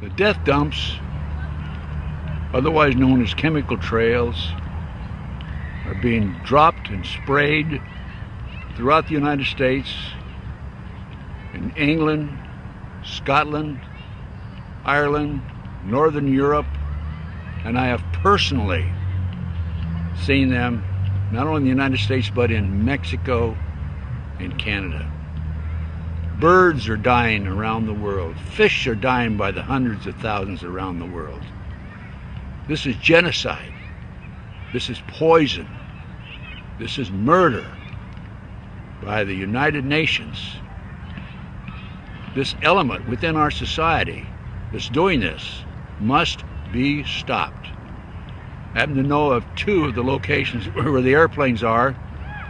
The death dumps, otherwise known as chemical trails, are being dropped and sprayed throughout the United States, in England, Scotland, Ireland, Northern Europe, and I have personally seen them not only in the United States but in Mexico and Canada. Birds are dying around the world. Fish are dying by the hundreds of thousands around the world. This is genocide. This is poison. This is murder by the United Nations. This element within our society that's doing this must be stopped. I happen to know of 2 of the locations where the airplanes are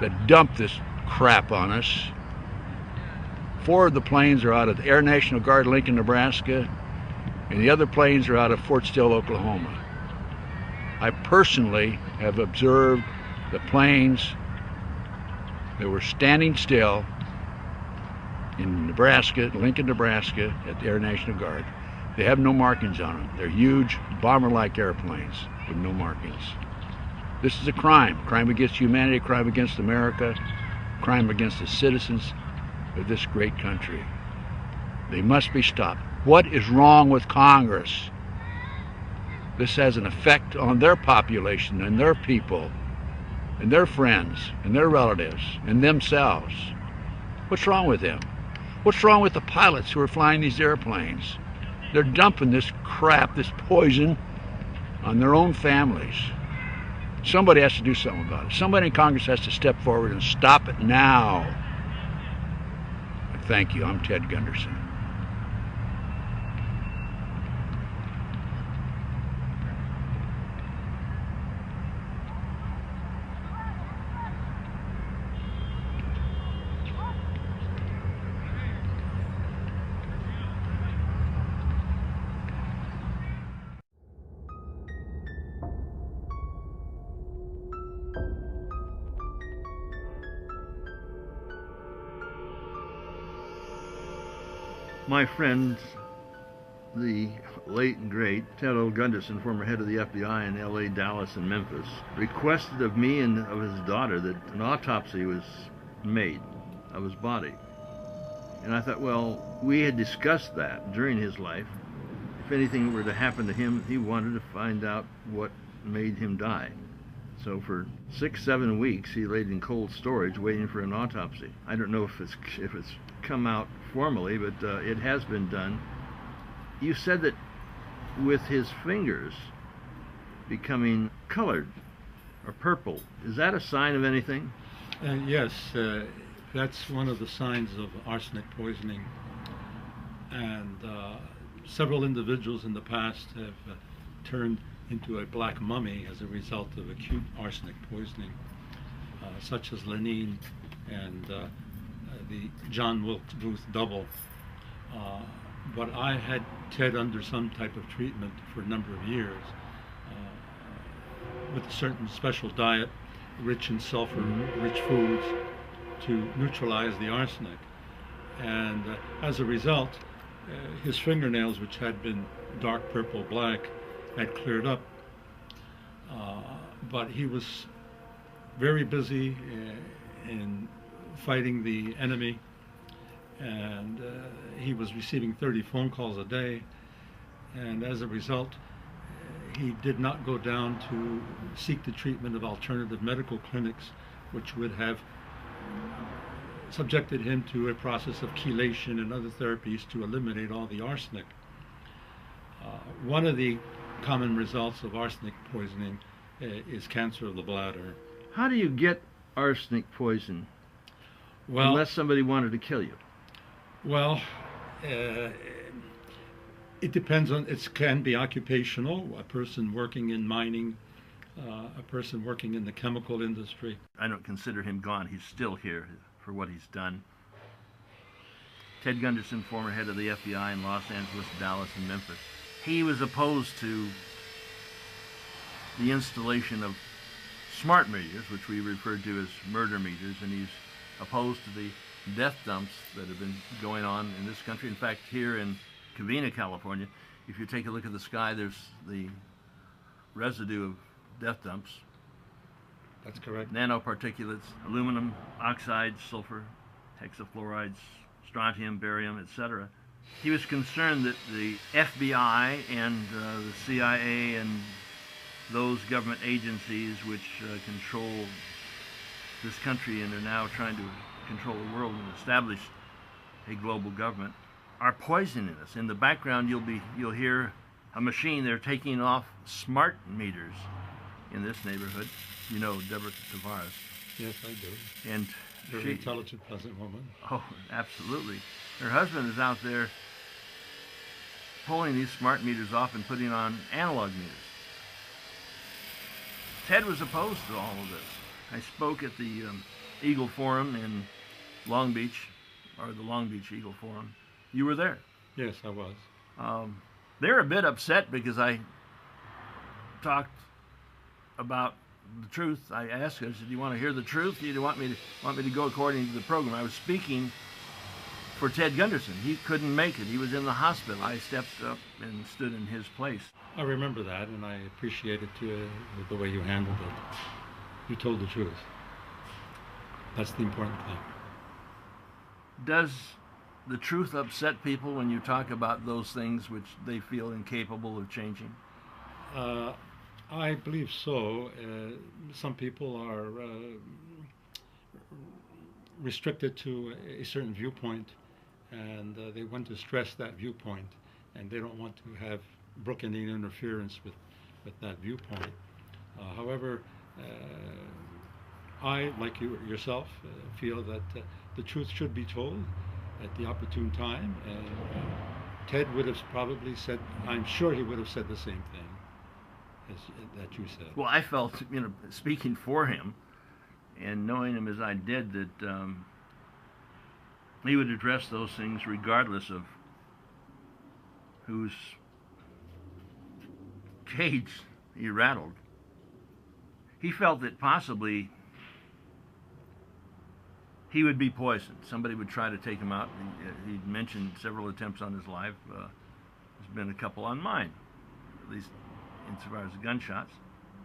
that dump this crap on us. 4 of the planes are out of the Air National Guard, Lincoln, Nebraska, and the other planes are out of Fort Still, Oklahoma. I personally have observed the planes that were standing still in Nebraska, Lincoln, Nebraska, at the Air National Guard. They have no markings on them. They're huge, bomber-like airplanes with no markings. This is a crime. Crime against humanity, crime against America, crime against the citizens of this great country. They must be stopped. What is wrong with Congress? This has an effect on their population and their people and their friends and their relatives and themselves. What's wrong with them? What's wrong with the pilots who are flying these airplanes? They're dumping this crap, this poison, on their own families. Somebody has to do something about it. Somebody in Congress has to step forward and stop it now. Thank you. I'm Ted Gunderson. My friend, the late and great Ted O. Gunderson, former head of the FBI in LA, Dallas, and Memphis, requested of me and of his daughter that an autopsy was made of his body. And I thought, well, we had discussed that during his life. If anything were to happen to him, he wanted to find out what made him die. So for 6-7 weeks, he laid in cold storage waiting for an autopsy. I don't know if it's come out formally, but it has been done. You said that with his fingers becoming colored or purple, is that a sign of anything? Yes, that's one of the signs of arsenic poisoning. And several individuals in the past have turned into a black mummy as a result of acute arsenic poisoning, such as Lenine and the John Wilkes Booth double. But I had Ted under some type of treatment for a number of years with a certain special diet, rich in sulfur, rich foods, to neutralize the arsenic. And as a result, his fingernails, which had been dark purple black, had cleared up. But he was very busy in fighting the enemy, and he was receiving 30 phone calls a day, and as a result he did not go down to seek the treatment of alternative medical clinics, which would have subjected him to a process of chelation and other therapies to eliminate all the arsenic. One of the common results of arsenic poisoning is cancer of the bladder. How do you get arsenic poison? Well, unless somebody wanted to kill you. Well, it depends on, it can be occupational, a person working in mining, a person working in the chemical industry. I don't consider him gone. He's still here for what he's done. Ted Gunderson, former head of the FBI in Los Angeles, Dallas, and Memphis. He was opposed to the installation of smart meters, which we refer to as murder meters, and he's opposed to the death dumps that have been going on in this country. In fact, here in Covina, California. If you take a look at the sky, there's the residue of death dumps. That's correct. Nanoparticulates, aluminum oxides, sulfur, hexafluorides, strontium, barium, etc. He was concerned that the FBI and the CIA and those government agencies which control this country and are now trying to control the world and establish a global government are poisoning us. In the background, you'll hear a machine. They're taking off smart meters in this neighborhood. You know Deborah Tavares. Yes, I do. And very intelligent, pleasant woman. Oh, absolutely. Her husband is out there pulling these smart meters off and putting on analog meters. Ted was opposed to all of this. I spoke at the Eagle Forum in Long Beach, or the Long Beach Eagle Forum. You were there. Yes, I was. They're a bit upset because I talked about the truth. I asked her, I said, "Do you want to hear the truth? Do you want me to go according to the program?" I was speaking for Ted Gunderson. He couldn't make it. He was in the hospital. I stepped up and stood in his place. I remember that, and I appreciated the way you handled it. You told the truth. That's the important thing. Does the truth upset people when you talk about those things which they feel incapable of changing? I believe so. Some people are restricted to a certain viewpoint, and they want to stress that viewpoint, and they don't want to have Brooklyn interference with that viewpoint. However, I, like yourself, feel that the truth should be told at the opportune time, and Ted would have probably said, I'm sure he would have said the same thing that you said. Well, I felt, speaking for him and knowing him as I did, that he would address those things regardless of whose cage he rattled. He felt that possibly he would be poisoned. Somebody would try to take him out. He'd mentioned several attempts on his life. There's been a couple on mine, at least insofar as gunshots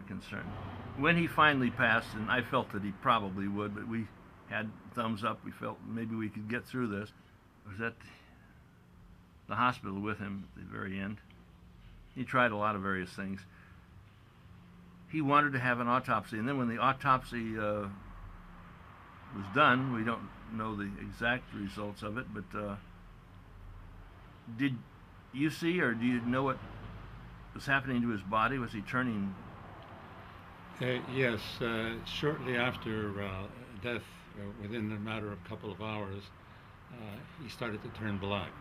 are concerned. When he finally passed, and I felt that he probably would, but we had thumbs up, we felt maybe we could get through this. I was at the hospital with him at the very end. He tried a lot of various things. He wanted to have an autopsy, and then when the autopsy was done, we don't know the exact results of it, but did you see, or do you know what was happening to his body? Was he turning? Yes, shortly after death, within a matter of a couple of hours, he started to turn black,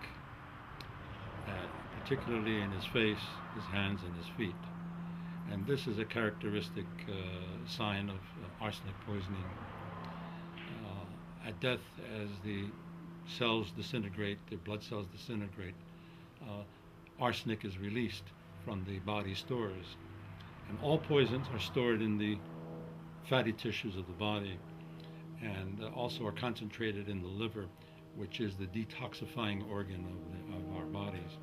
particularly in his face, his hands, and his feet. And this is a characteristic sign of arsenic poisoning. At death, as the cells disintegrate, the blood cells disintegrate, arsenic is released from the body stores. And all poisons are stored in the fatty tissues of the body, and also are concentrated in the liver, which is the detoxifying organ of our bodies.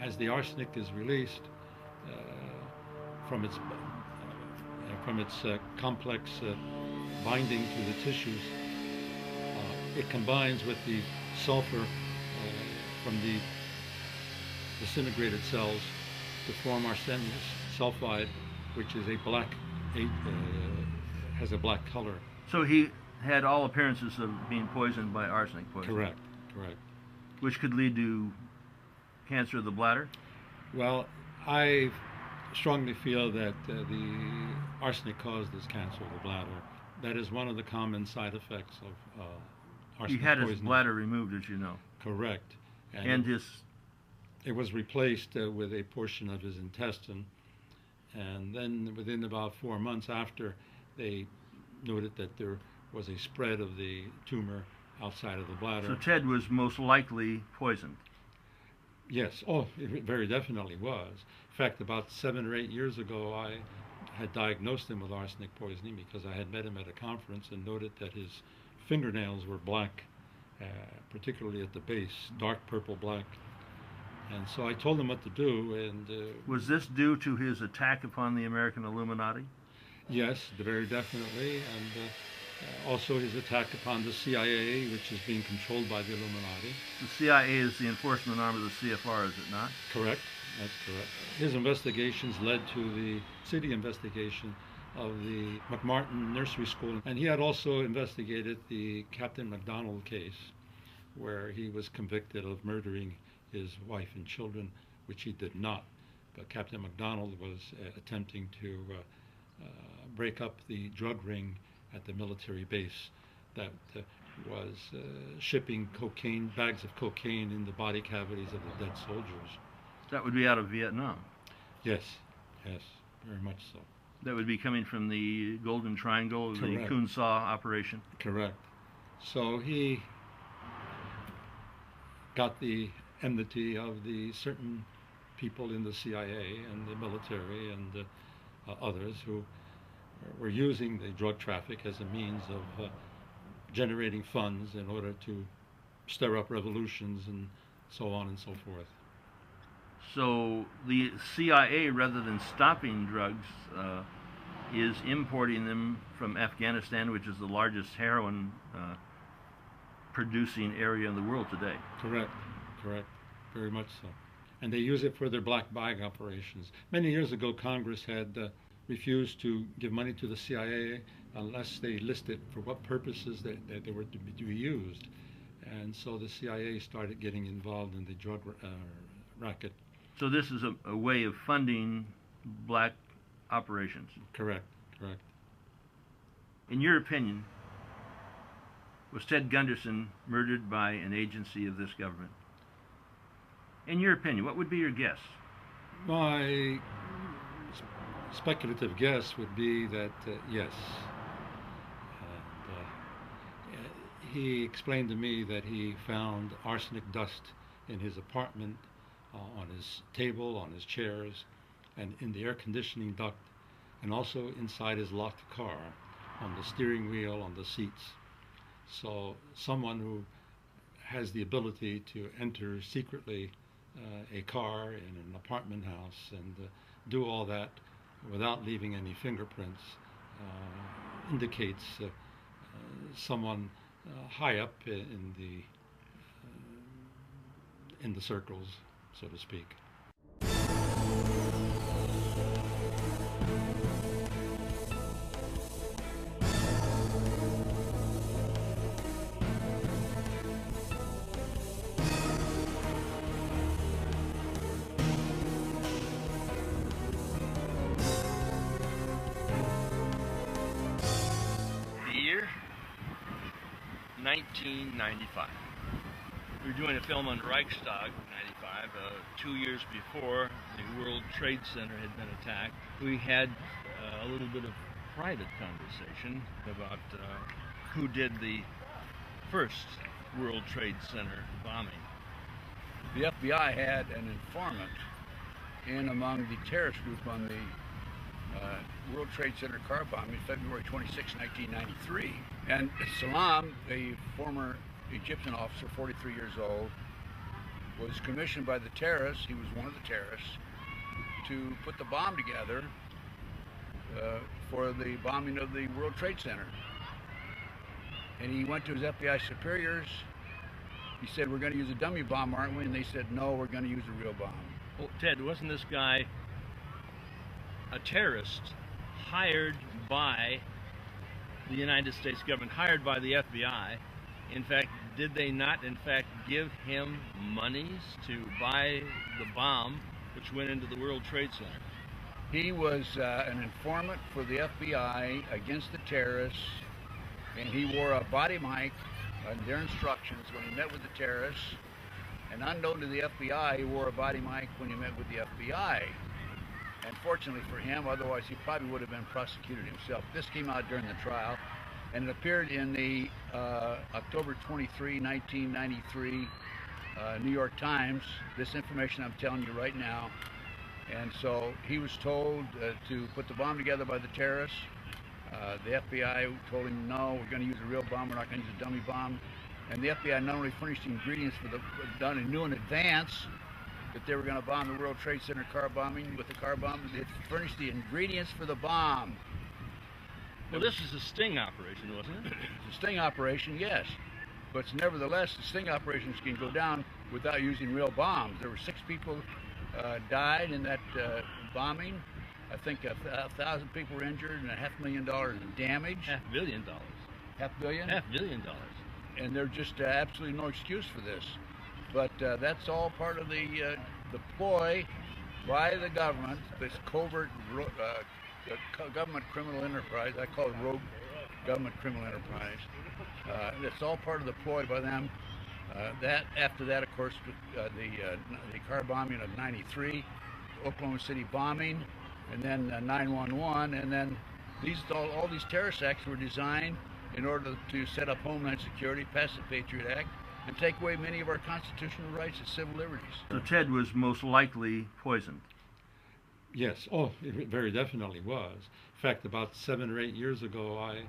As the arsenic is released from its complex binding to the tissues, it combines with the sulfur from the disintegrated cells to form arsenic sulfide, which is has a black color. So he had all appearances of being poisoned by arsenic poison. Correct. Which could lead to cancer of the bladder? Well, I strongly feel that the arsenic caused this cancer of the bladder. That is one of the common side effects of arsenic He had poisoning. his bladder removed, as you know. Correct. And it was replaced with a portion of his intestine, and then within about 4 months after, they noted that there was a spread of the tumor outside of the bladder. So Ted was most likely poisoned. Yes, it very definitely was. In fact, about 7 or 8 years ago, I had diagnosed him with arsenic poisoning because I had met him at a conference and noted that his fingernails were black particularly at the base, dark purple black. And so I told him what to do, and Was this due to his attack upon the American Illuminati? yes, very definitely, and also his attack upon the CIA, which is being controlled by the Illuminati. The CIA is the enforcement arm of the CFR, is it not? Correct, that's correct. His investigations led to the city investigation of the McMartin Nursery School, and he had also investigated the Captain McDonald case, where he was convicted of murdering his wife and children, which he did not. But Captain McDonald was attempting to break up the drug ring at the military base that was shipping cocaine, bags of cocaine in the body cavities of the dead soldiers. That would be out of Vietnam. Yes, yes, very much so. That would be coming from the Golden Triangle, the Correct. Kun Sa operation. Correct. So he got the enmity of the certain people in the CIA and the military and others who were using the drug traffic as a means of generating funds in order to stir up revolutions and so on and so forth. So the CIA, rather than stopping drugs, is importing them from Afghanistan, which is the largest heroin producing area in the world today. Correct, correct, very much so. And they use it for their black bag operations. Many years ago, Congress had refused to give money to the CIA unless they listed for what purposes they were to be used. And so the CIA started getting involved in the drug racket. So this is a way of funding black operations. Correct, correct. In your opinion, was Ted Gunderson murdered by an agency of this government? In your opinion, what would be your guess? My speculative guess would be that yes. And he explained to me that he found arsenic dust in his apartment, on his table, on his chairs, and in the air conditioning duct, and also inside his locked car, on the steering wheel, on the seats. So someone who has the ability to enter secretly a car in an apartment house and do all that without leaving any fingerprints indicates someone high up in the circles, so to speak. The year 1995. We were doing a film on Reichstag, 95, 2 years before the World Trade Center had been attacked. We had a little bit of private conversation about who did the first World Trade Center bombing. The FBI had an informant in among the terrorist group on the World Trade Center car bombing, February 26, 1993. And Salam, a former Egyptian officer, 43 years old, was commissioned by the terrorists, he was one of the terrorists, to put the bomb together for the bombing of the World Trade Center. And he went to his FBI superiors. He said, "We're going to use a dummy bomb, aren't we?" And they said, "No, we're going to use a real bomb." Well, Ted, wasn't this guy a terrorist hired by the United States government, hired by the FBI? In fact, did they not, in fact, give him monies to buy the bomb which went into the World Trade Center? He was an informant for the FBI against the terrorists, and he wore a body mic on their instructions when he met with the terrorists. And unknown to the FBI, he wore a body mic when he met with the FBI. And fortunately for him, otherwise he probably would have been prosecuted himself. This came out during the trial, and it appeared in the October 23, 1993 New York Times. This information I'm telling you right now. And so he was told to put the bomb together by the terrorists. The FBI told him, "No, we're going to use a real bomb. We're not going to use a dummy bomb." And the FBI not only furnished the ingredients for they knew in advance that they were going to bomb the World Trade Center car bombing with the car bomb. They furnished the ingredients for the bomb. Well, this is a sting operation, wasn't it? It's a sting operation, yes. But nevertheless, the sting operations can go down without using real bombs. There were 6 people died in that bombing. I think 1,000 people were injured and $500,000 in damage. $500 million. $500 million? $500 million. And there's just absolutely no excuse for this. But that's all part of the ploy by the government, this covert government criminal enterprise. I call it rogue government criminal enterprise. It's all part of the ploy by them. After that, of course, the car bombing of '93, Oklahoma City bombing, and then 9/11, and then all these terrorist acts were designed in order to set up Homeland Security, pass the Patriot Act, and take away many of our constitutional rights and civil liberties. So Ted was most likely poisoned. Yes, oh, it very definitely was. In fact, about 7 or 8 years ago, I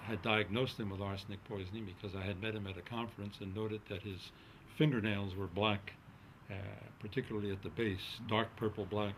had diagnosed him with arsenic poisoning because I had met him at a conference and noted that his fingernails were black, particularly at the base, dark purple black.